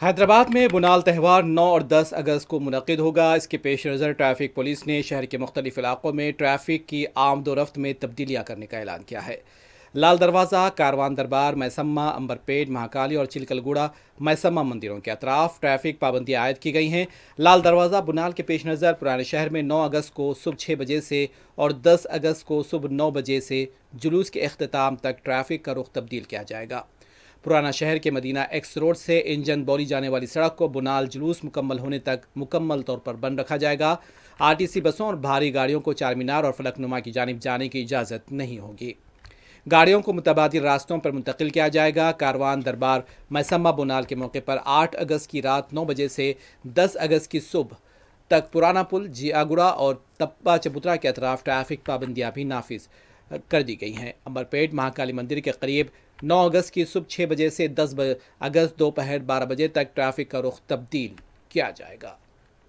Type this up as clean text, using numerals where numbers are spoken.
حیدرآباد میں بنال تہوار 9 اور 10 اگست کو منعقد ہوگا۔ اس کے پیش نظر ٹریفک پولیس نے شہر کے مختلف علاقوں میں ٹریفک کی آمد و رفت میں تبدیلیاں کرنے کا اعلان کیا ہے۔ لال دروازہ، کاروان دربار، میسمہ، امبرپیٹ، مہاکالی اور چلکل گوڑہ میسمہ مندروں کے اطراف ٹریفک پابندیاں عائد کی گئی ہیں۔ لال دروازہ بنال کے پیش نظر پرانے شہر میں 9 اگست کو صبح 6 بجے سے اور 10 اگست کو صبح 9 بجے سے جلوس کے اختتام تک ٹریفک کا رخ تبدیل کیا جائے گا۔ پرانا شہر کے مدینہ ایکس روڈ سے انجن بولی جانے والی سڑک کو بنال جلوس مکمل ہونے تک مکمل طور پر بند رکھا جائے گا۔ آر ٹی سی بسوں اور بھاری گاڑیوں کو چار مینار اور فلک نما کی جانب جانے کی اجازت نہیں ہوگی۔ گاڑیوں کو متبادل راستوں پر منتقل کیا جائے گا۔ کاروان دربار میسمہ بنال کے موقع پر 8 اگست کی رات 9 بجے سے 10 اگست کی صبح تک پرانا پل، جیاگڑا اور تپا چبوترا کے اطراف ٹریفک پابندیاں بھی نافذ کر دی گئی ہیں۔ امبرپیٹ مہاکالی مندر کے قریب 9 اگست کی صبح 6 بجے سے 10 اگست دوپہر 12 بجے تک ٹریفک کا رخ تبدیل کیا جائے گا۔